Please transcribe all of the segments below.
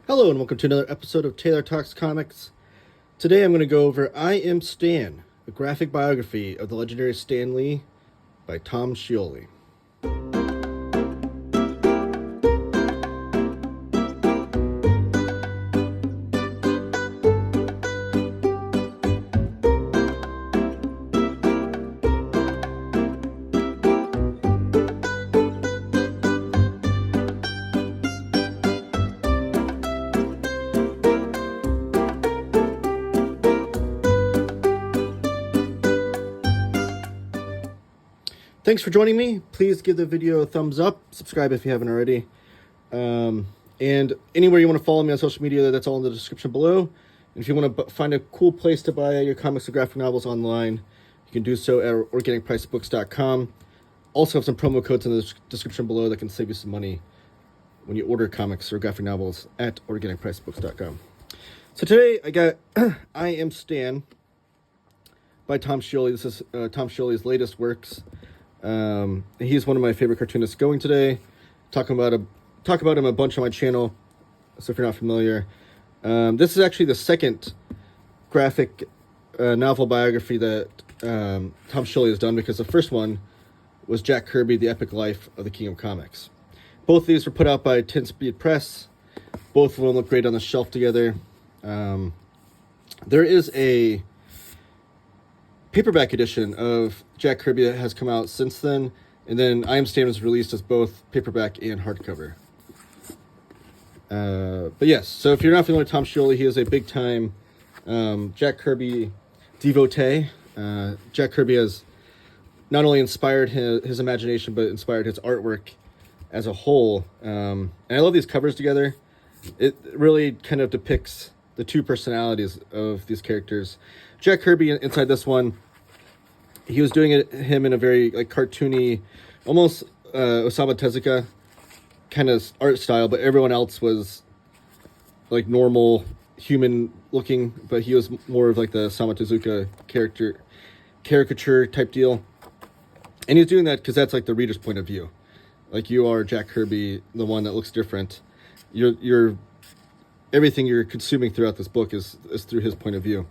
Hello and welcome to another episode of Taylor Talks Comics. Today I'm going to go over I Am Stan, a graphic biography of the legendary Stan Lee by Tom Scioli. Thanks for joining me. Please give the video a thumbs up. Subscribe if you haven't already. And anywhere you want to follow me on social media, that's all in the description below. And if you want to find a cool place to buy your comics and graphic novels online, you can do so at organicpricebooks.com. Also have some promo codes in the description below that can save you some money when you order comics or graphic novels at organicpricebooks.com. So today I got I Am Stan by Tom Scioli. This is Tom Scioli's latest works. He's one of my favorite cartoonists going today. Talk about him a bunch on my channel, so if you're not familiar. This is actually the second graphic novel biography that Tom Scioli has done, because the first one was Jack Kirby, The Epic Life of the King of Comics. Both of these were put out by 10 Speed Press. Both of them look great on the shelf together. There is a paperback edition of Jack Kirby that has come out since then, and then I Am Stan was released as both paperback and hardcover. But yes, so if you're not familiar with Tom Scioli, he is a big-time Jack Kirby devotee. Jack Kirby has not only inspired his imagination, but inspired his artwork as a whole. And I love these covers together. It really kind of depicts the two personalities of these characters. Jack Kirby, inside this one, he was doing him in a very cartoony, almost Osamu Tezuka kind of art style, but everyone else was normal human looking, but he was more of the Osamu Tezuka caricature type deal. And he's doing that because that's the reader's point of view. You are Jack Kirby, the one that looks different. You're everything you're consuming throughout this book is through his point of view,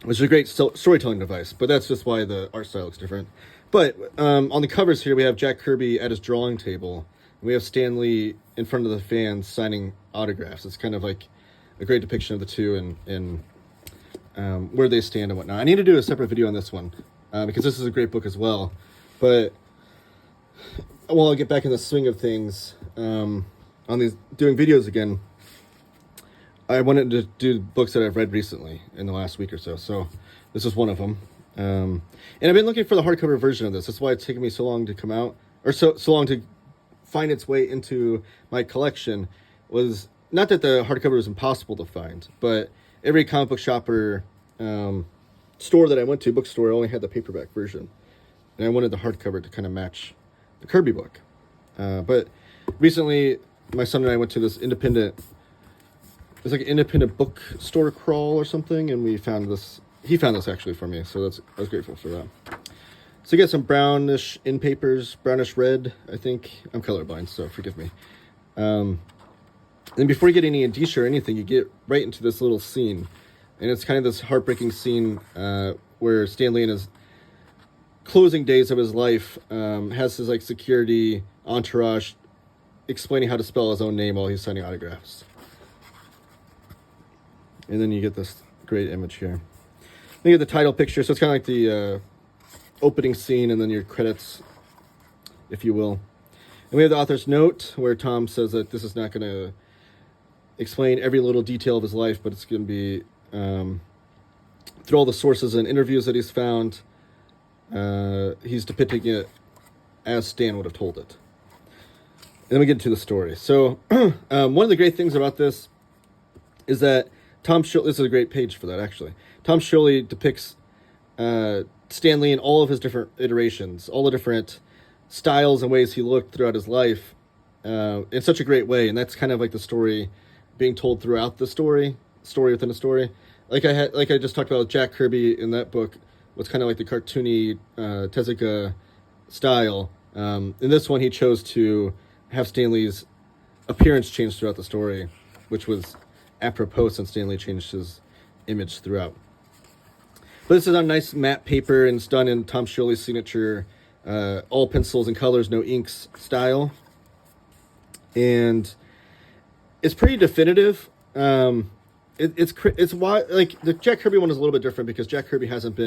which is a great storytelling device, but that's just why the art style looks different. But on the covers here, we have Jack Kirby at his drawing table, and we have Stan Lee in front of the fans signing autographs. It's kind of a great depiction of the two and where they stand and whatnot. I need to do a separate video on this one, because this is a great book as well. But while I get back in the swing of things, on these doing videos again, I wanted to do books that I've read recently in the last week or so. So this is one of them. And I've been looking for the hardcover version of this. That's why it's taken me so long to come out, or so long to find its way into my collection. Was not that the hardcover was impossible to find, but every comic book shop or store that I went to, bookstore, only had the paperback version. And I wanted the hardcover to kind of match the Kirby book. But recently, my son and I went to this independent... It was an independent bookstore crawl or something, and we found this. He found this actually for me, so I was grateful for that. So you get some brownish in papers, brownish red, I think. I'm colorblind, so forgive me. And before you get any indicia or anything, you get right into this little scene. And it's kind of this heartbreaking scene where Stan Lee in his closing days of his life has his security entourage explaining how to spell his own name while he's signing autographs. And then you get this great image here. Then you get the title picture. So it's kind of like the opening scene and then your credits, if you will. And we have the author's note where Tom says that this is not going to explain every little detail of his life, but it's going to be through all the sources and interviews that he's found. He's depicting it as Stan would have told it. And then we get into the story. So one of the great things about this is that Tom Scioli, this is a great page for that, actually. Tom Scioli depicts Stan Lee in all of his different iterations, all the different styles and ways he looked throughout his life in such a great way. And that's kind of the story being told throughout the story within a story. Like I just talked about Jack Kirby in that book, was kind of the cartoony Tezuka style. In this one, he chose to have Stan Lee's appearance change throughout the story. which was apropos since Stan Lee changed his image throughout. But this is on nice matte paper, and it's done in Tom Scioli's signature all pencils and colors, no inks style. And it's pretty definitive. It's why, like, the Jack Kirby one is a little bit different because Jack Kirby hasn't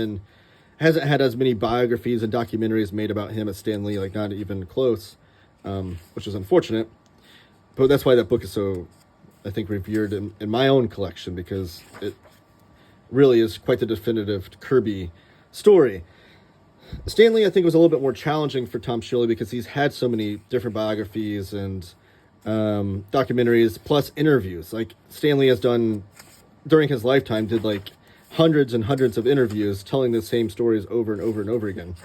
had as many biographies and documentaries made about him as Stan Lee, like not even close, which is unfortunate. But that's why that book is so, I think, revered in my own collection, because it really is quite the definitive Kirby story. Stan Lee, I think, was a little bit more challenging for Tom Scioli because he's had so many different biographies and documentaries plus interviews. Like, Stan Lee has done, during his lifetime, did like hundreds and hundreds of interviews telling the same stories over and over and over again.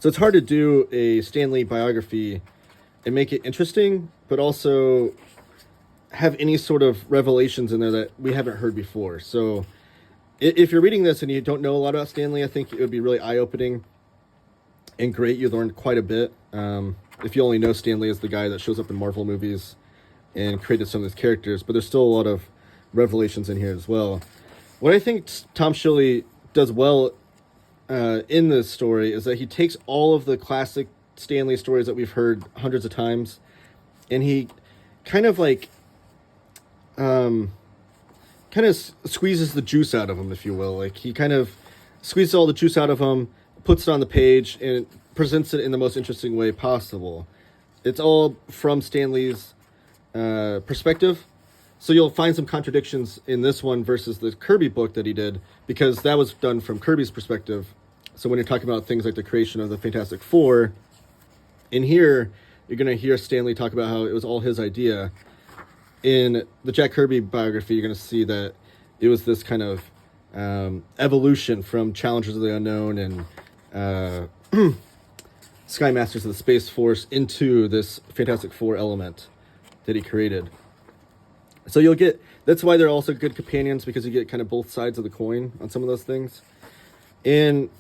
So it's hard to do a Stan Lee biography and make it interesting, but also have any sort of revelations in there that we haven't heard before. So if you're reading this and you don't know a lot about Stan Lee, I think it would be really eye-opening and great. You learn quite a bit. If you only know Stan Lee as the guy that shows up in Marvel movies and created some of these characters, but there's still a lot of revelations in here as well. What I think Tom Scioli does well in this story is that he takes all of the classic Stan Lee stories that we've heard hundreds of times, and he kind of like squeezes the juice out of them, if you will. Like, he kind of squeezes all the juice out of them, puts it on the page, and presents it in the most interesting way possible. It's all from Stan Lee's perspective. So you'll find some contradictions in this one versus the Kirby book that he did, because that was done from Kirby's perspective. So when you're talking about things like the creation of the Fantastic Four, in here, you're going to hear Stan Lee talk about how it was all his idea. In the Jack Kirby biography, you're going to see that it was this kind of evolution from Challengers of the Unknown and Sky Masters of the Space Force into this Fantastic Four element that he created. So you'll get, that's why they're also good companions, because you get kind of both sides of the coin on some of those things. And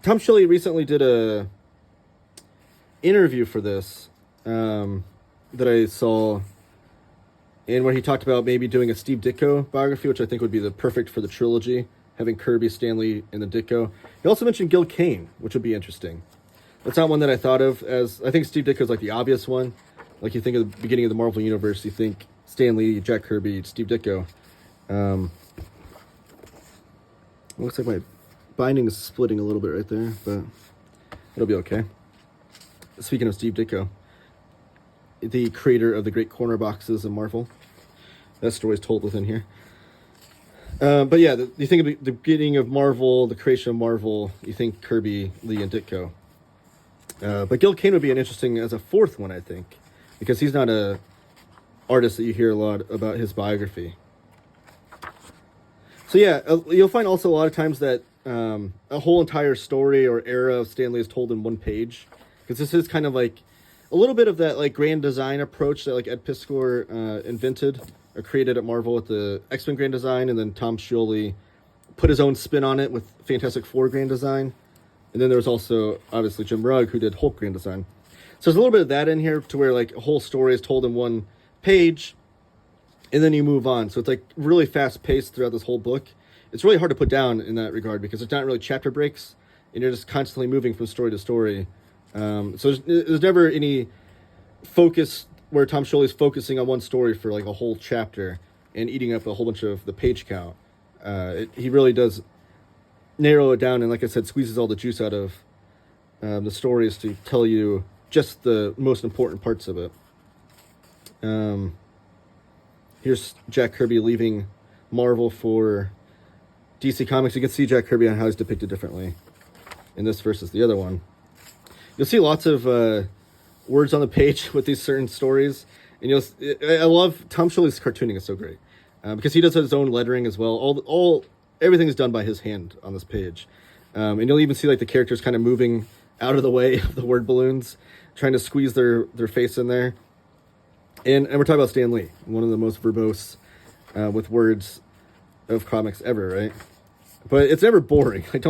Tom Scioli recently did a interview for this that I saw, and where he talked about maybe doing a Steve Ditko biography, which I think would be the perfect for the trilogy, having Kirby, Stan Lee, and the Ditko. He also mentioned Gil Kane, which would be interesting. That's not one that I thought of as, I think Steve Ditko is like the obvious one. Like, you think of the beginning of the Marvel Universe, you think Stan Lee, Jack Kirby, Steve Ditko. Looks like my binding is splitting a little bit right there, but it'll be okay. Speaking of Steve Ditko, the creator of the Great Corner Boxes in Marvel. That story is told within here. But yeah, you think of the beginning of Marvel, the creation of Marvel, you think Kirby, Lee, and Ditko. But Gil Kane would be an interesting as a fourth one, I think, because he's not a artist that you hear a lot about his biography. So yeah, you'll find also a lot of times that a whole entire story or era of Stan Lee is told in one page, because this is kind of like a little bit of that like grand design approach that like Ed Piskor invented or created at Marvel with the X-Men grand design, and then Tom Scioli put his own spin on it with Fantastic Four grand design. And then there was also obviously Jim Rugg, who did Hulk grand design. So there's a little bit of that in here, to where like a whole story is told in one page, and then you move on. So it's like really fast paced throughout this whole book. It's really hard to put down in that regard, because it's not really chapter breaks, and you're just constantly moving from story to story. So there's never any focus where Tom Scioli's focusing on one story for like a whole chapter and eating up a whole bunch of the page count. He really does narrow it down, and like I said, squeezes all the juice out of the stories to tell you just the most important parts of it. Here's Jack Kirby leaving Marvel for DC Comics. You can see Jack Kirby on how he's depicted differently in this versus the other one. You'll see lots of words on the page with these certain stories, and I love Tom Scioli's cartooning is so great because he does his own lettering as well. Everything is done by his hand on this page, and you'll even see like the characters kind of moving out of the way of the word balloons, trying to squeeze their face in there. And we're talking about Stan Lee, one of the most verbose with words of comics ever, right? But it's never boring. Like,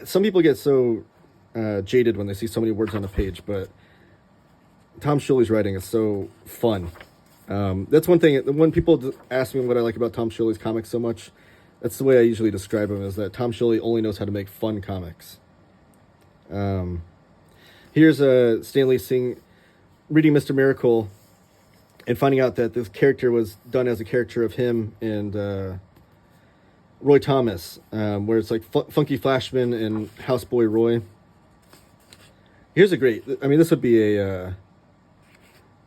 some people get so jaded when they see so many words on a page, but Tom Scioli's writing is so fun. That's one thing. When people ask me what I like about Tom Scioli's comics so much, that's the way I usually describe him, is that Tom Scioli only knows how to make fun comics. Here's Stan Lee reading Mr. Miracle and finding out that this character was done as a character of him and Roy Thomas, where it's like Funky Flashman and Houseboy Roy. Here's this would be a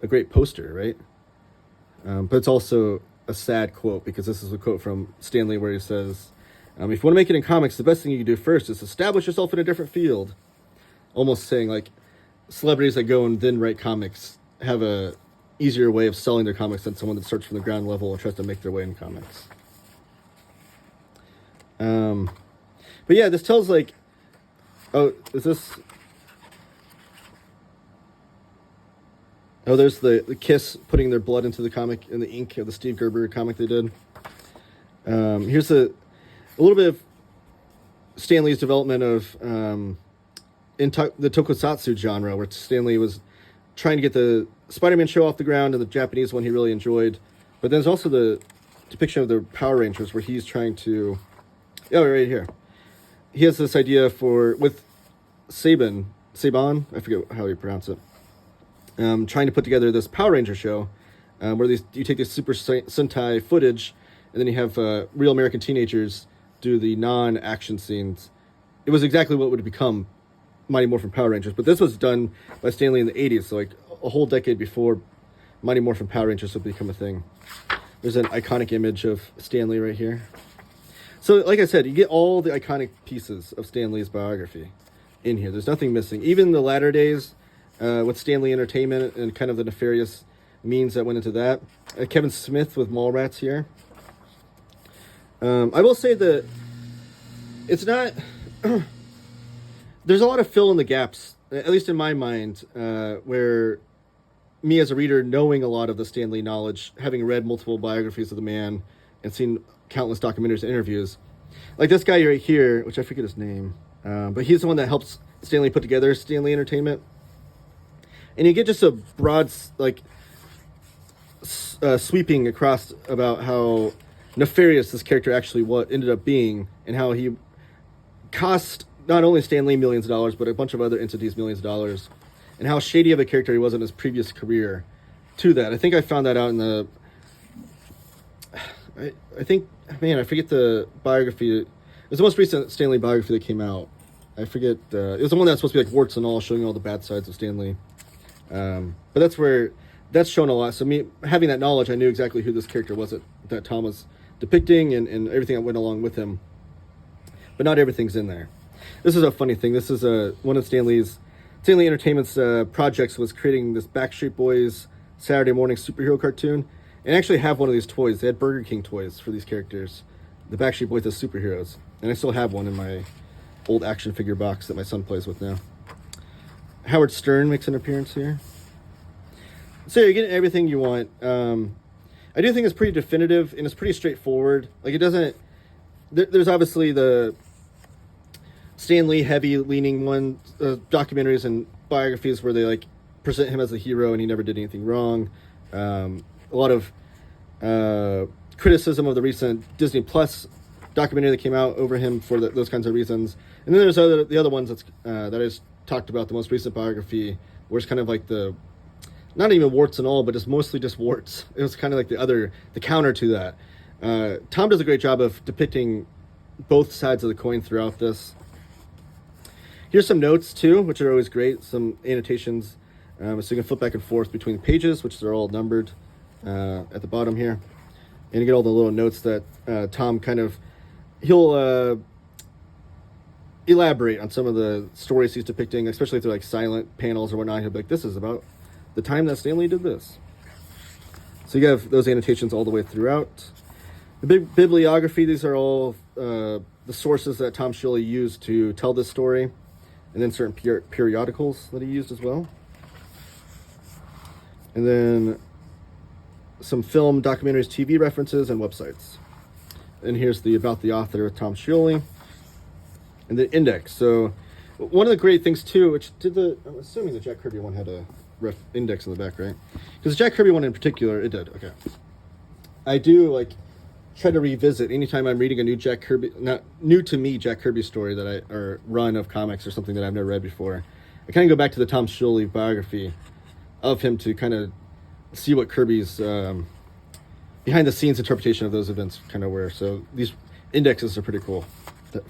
great poster, right? But it's also a sad quote, because this is a quote from Stan Lee where he says, if you want to make it in comics, the best thing you can do first is establish yourself in a different field. Almost saying like celebrities that go and then write comics have a easier way of selling their comics than someone that starts from the ground level and tries to make their way in comics. But yeah, this tells like, is this... Oh, there's the Kiss putting their blood into the comic in the ink of the Steve Gerber comic they did. Here's a little bit of Stan Lee's development of the tokusatsu genre, where Stan Lee was trying to get the Spider-Man show off the ground, and the Japanese one he really enjoyed. But there's also the depiction of the Power Rangers, where he's trying to... Oh, right here. He has this idea with Saban, I forget how you pronounce it. Trying to put together this Power Ranger show where you take this Super Sentai footage, and then you have real American teenagers do the non-action scenes. It was exactly what would become Mighty Morphin Power Rangers, but this was done by Stan Lee in the 80s, so like a whole decade before Mighty Morphin Power Rangers would become a thing. There's an iconic image of Stan Lee right here. So, like I said, you get all the iconic pieces of Stan Lee's biography in here. There's nothing missing. Even the latter days, with Stan Lee Entertainment and kind of the nefarious means that went into that. Kevin Smith with Mallrats here. I will say that it's not... There's a lot of fill in the gaps, at least in my mind, where me as a reader, knowing a lot of the Stan Lee knowledge, having read multiple biographies of the man and seen countless documentaries and interviews. Like this guy right here, which I forget his name, but he's the one that helps Stan Lee put together Stan Lee Entertainment. And you get just a broad, like, sweeping across about how nefarious this character actually ended up being, and how he cost not only Stan Lee millions of dollars, but a bunch of other entities millions of dollars, and how shady of a character he was in his previous career to that. I think I found that out in the... I think, man, I forget the biography. It was the most recent Stan Lee biography that came out. I forget... it was the one that's supposed to be like warts and all, showing all the bad sides of Stan Lee. But that's shown a lot. So me having that knowledge, I knew exactly who this character was that Tom was depicting and everything that went along with him. But not everything's in there. This is a funny thing. This is one of Stan Lee Entertainment's projects was creating this Backstreet Boys Saturday morning superhero cartoon, and actually have one of these toys. They had Burger King toys for these characters, the Backstreet Boys as superheroes, and I still have one in my old action figure box that my son plays with now. Howard Stern makes an appearance here. So you're getting everything you want. I do think it's pretty definitive, and it's pretty straightforward. Like, it doesn't... There's obviously the Stan Lee heavy-leaning documentaries and biographies where they, like, present him as a hero and he never did anything wrong. A lot of criticism of the recent Disney Plus documentary that came out over him for those kinds of reasons. And then there's the other ones that I just talked about, the most recent biography, where it's kind of like not even warts and all, but it's mostly just warts. It was kind of like the counter to that. Tom does a great job of depicting both sides of the coin throughout this. Here's some notes too, which are always great. Some annotations, so you can flip back and forth between pages, which are all numbered at the bottom here. And you get all the little notes that Tom he'll elaborate on some of the stories he's depicting, especially if they're like silent panels or whatnot. He'll be like, this is about the time that Stan Lee did this. So you have those annotations all the way throughout. The bibliography, these are all the sources that Tom Scioli used to tell this story, and then certain periodicals that he used as well. And then some film, documentaries, TV references, and websites. And here's the About the Author, Tom Scioli. And the index. So one of the great things too, I'm assuming the Jack Kirby one had a index in the back, right? Because the Jack Kirby one in particular, it did. Okay. I do like try to revisit anytime I'm reading a new Jack Kirby, not new to me Jack Kirby story or run of comics or something that I've never read before. I kind of go back to the Tom Scioli biography of him to kind of see what Kirby's behind the scenes interpretation of those events kind of were. So these indexes are pretty cool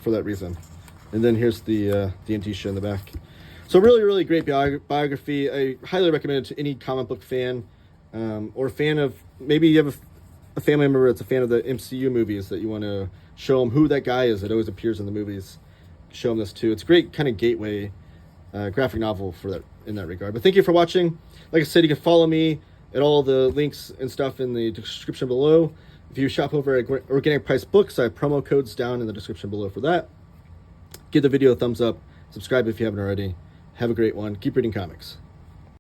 for that reason. And then here's the indicia in the back. So really, really great biography. I highly recommend it to any comic book fan or fan of, maybe you have a family member that's a fan of the MCU movies that you want to show them who that guy is that always appears in the movies. Show them this too. It's a great kind of gateway graphic novel for that in that regard. But thank you for watching. Like I said, you can follow me at all the links and stuff in the description below. If you shop over at Organic Price Books, I have promo codes down in the description below for that. Give the video a thumbs up. Subscribe if you haven't already. Have a great one. Keep reading comics.